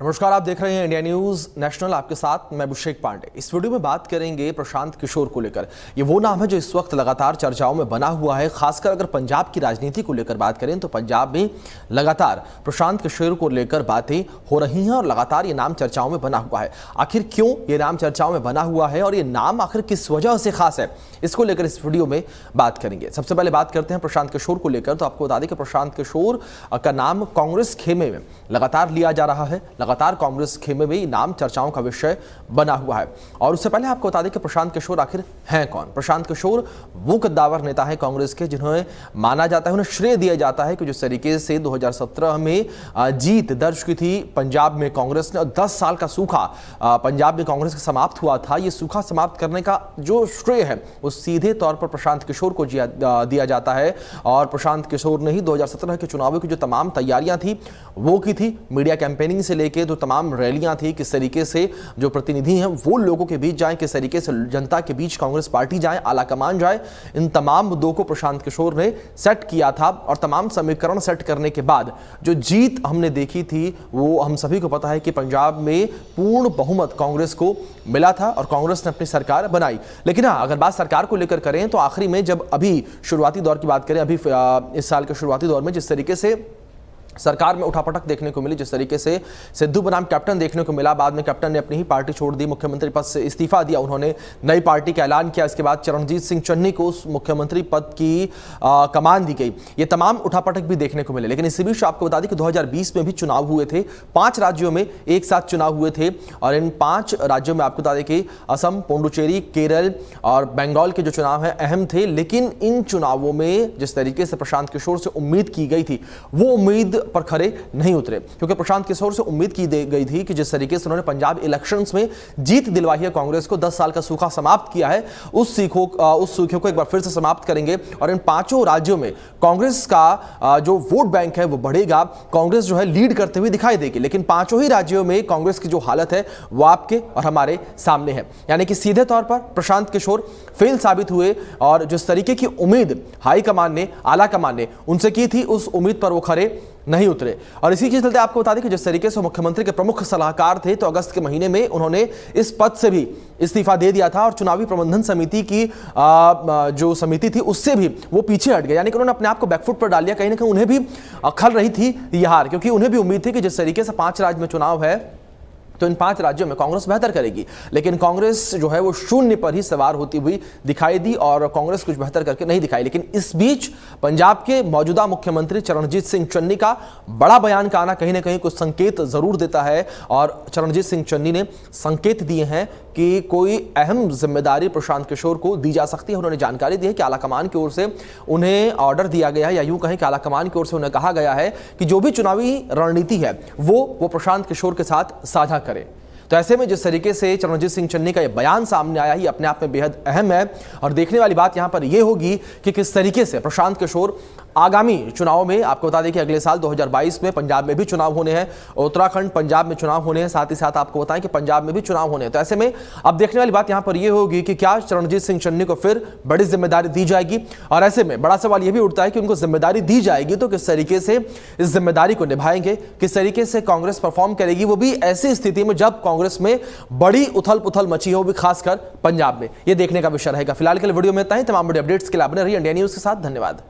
नमस्कार, आप देख रहे हैं इंडिया न्यूज नेशनल। आपके साथ मैं अभिषेक पांडे। इस वीडियो में बात करेंगे प्रशांत किशोर को लेकर। ये वो नाम है जो इस वक्त लगातार चर्चाओं में बना हुआ है। खासकर अगर पंजाब की राजनीति को लेकर बात करें तो पंजाब में लगातार प्रशांत किशोर को लेकर बातें हो रही हैं और लगातार ये नाम चर्चाओं में बना हुआ है। आखिर क्यों ये नाम चर्चाओं में बना हुआ है और ये नाम आखिर किस वजह से खास है, इसको लेकर इस वीडियो में बात करेंगे। सबसे पहले बात करते हैं प्रशांत किशोर को लेकर। तो आपको बता दें कि प्रशांत किशोर का नाम कांग्रेस खेमे में लगातार लिया जा रहा है। लगातार कांग्रेस खेमे में नाम चर्चाओं का विषय बना हुआ है। और उससे पहले आपको बता दें कि प्रशांत किशोर आखिर हैं कौन। प्रशांत किशोर वो कद्दावर नेता है कांग्रेस के जिन्हें माना जाता है, उन्हें श्रेय दिया जाता है कि जिस तरीके से 2017 में जीत दर्ज की थी पंजाब में कांग्रेस ने, और 10 साल का सूखा पंजाब में कांग्रेस का समाप्त हुआ था, ये सूखा समाप्त करने का जो श्रेय है वो सीधे तौर पर प्रशांत किशोर को दिया जाता है। और प्रशांत किशोर ने ही 2017 के चुनावों की जो तमाम तैयारियां थी वो की थी। मीडिया कैंपेनिंग से लेकर जो तमाम रैलियां थी, किस तरीके से जो प्रतिनिधि हैं वो लोगों के बीच जाएं, किस तरीके से जनता के बीच कांग्रेस पार्टी जाए, आला कमान जाए, इन तमाम मुद्दों को प्रशांत किशोर ने सेट किया था। और तमाम समीकरण सेट करने के बाद जो जीत हमने देखी थी वो हम सभी को पता है कि पंजाब में पूर्ण बहुमत कांग्रेस को मिला था और कांग्रेस ने अपनी सरकार बनाई। लेकिन हाँ, अगर बात सरकार को लेकर करें तो आखिरी में जब अभी शुरुआती दौर की बात करें, अभी इस साल के शुरुआती दौर में जिस तरीके से सरकार में उठापटक देखने को मिली, जिस तरीके से सिद्धू बनाम कैप्टन देखने को मिला, बाद में कैप्टन ने अपनी ही पार्टी छोड़ दी, मुख्यमंत्री पद से इस्तीफा दिया, उन्होंने नई पार्टी का ऐलान किया। इसके बाद चरणजीत सिंह चन्नी को उस मुख्यमंत्री पद की कमान दी गई। ये तमाम उठापटक भी देखने को मिले। लेकिन इसी बीच आपको बता दें कि 2020 में भी चुनाव हुए थे। 5 राज्यों में एक साथ चुनाव हुए थे और इन 5 राज्यों में आपको बता दें कि असम, पुडुचेरी, केरल और बंगाल के जो चुनाव हैं अहम थे। लेकिन इन चुनावों में जिस तरीके से प्रशांत किशोर से उम्मीद की गई थी वो उम्मीद पर खरे नहीं उतरे, क्योंकि प्रशांत किशोर से उम्मीद की गई थी कि जिस तरीके से उन्होंने पंजाब इलेक्शंस में जीत दिलवाई है कांग्रेस को, 10 साल का सूखा समाप्त किया है, उस सूखे को एक बार फिर से समाप्त करेंगे और इन 5 राज्यों में कांग्रेस का जो वोट बैंक है वो बढ़ेगा, कांग्रेस जो है लीड करते हुए दिखाई देगी। लेकिन 5 ही राज्यों में कांग्रेस की जो हालत है वो आपके और हमारे सामने है। यानी कि सीधे तौर पर प्रशांत किशोर फेल साबित हुए और जिस तरीके की उम्मीद हाईकमान ने, आला कमान ने उनसे की थी, उस उम्मीद पर वो खरे नहीं उतरे। और इसी के चलते आपको बता दें कि जिस तरीके से मुख्यमंत्री के प्रमुख सलाहकार थे तो अगस्त के महीने में उन्होंने इस पद से भी इस्तीफा दे दिया था और चुनावी प्रबंधन समिति की जो समिति थी उससे भी वो पीछे हट गए। यानी कि उन्होंने अपने आप को बैकफुट पर डाल लिया। कहीं ना कहीं उन्हें भी खल रही थी यह हार, क्योंकि उन्हें भी उम्मीद थी कि जिस तरीके से 5 राज्य में चुनाव है तो इन 5 राज्यों में कांग्रेस बेहतर करेगी। लेकिन कांग्रेस जो है वो शून्य पर ही सवार होती हुई दिखाई दी और कांग्रेस कुछ बेहतर करके नहीं दिखाई। लेकिन इस बीच पंजाब के मौजूदा मुख्यमंत्री चरणजीत सिंह चन्नी का बड़ा बयान का आना कहीं ना कहीं कुछ संकेत जरूर देता है। और चरणजीत सिंह चन्नी ने संकेत दिए हैं कि कोई अहम जिम्मेदारी प्रशांत किशोर को दी जा सकती है। उन्होंने जानकारी दी है कि आलाकमान की ओर से उन्हें ऑर्डर दिया गया है, या यूं कहें कि आलाकमान की ओर से उन्हें कहा गया है कि जो भी चुनावी रणनीति है वो प्रशांत किशोर के साथ साझा करें। तो ऐसे में जिस तरीके से चरणजीत सिंह चन्नी का यह बयान सामने आया ही अपने आप में बेहद अहम है। और देखने वाली बात यहां पर यह होगी कि किस तरीके से प्रशांत किशोर आगामी चुनाव में, आपको बता दें कि अगले साल 2022 में पंजाब में भी चुनाव होने हैं, उत्तराखंड पंजाब में चुनाव होने हैं, साथ ही साथ आपको बताएं कि पंजाब में भी चुनाव होने हैं। तो ऐसे में अब देखने वाली बात यहां पर यह होगी कि क्या चरणजीत सिंह चन्नी को फिर बड़ी जिम्मेदारी दी जाएगी। और ऐसे में बड़ा सवाल यह भी उठता है कि उनको जिम्मेदारी दी जाएगी तो किस तरीके से इस जिम्मेदारी को निभाएंगे, किस तरीके से कांग्रेस परफॉर्म करेगी, वो भी ऐसी स्थिति में जब कांग्रेस में बड़ी उथल पुथल मची हो, भी खासकर पंजाब में। यह देखने का विषय रहेगा। फिलहाल के लिए वीडियो में इतना ही। तमाम बड़े अपडेट्स के लिए बने रहिए इंडिया न्यूज के साथ। धन्यवाद।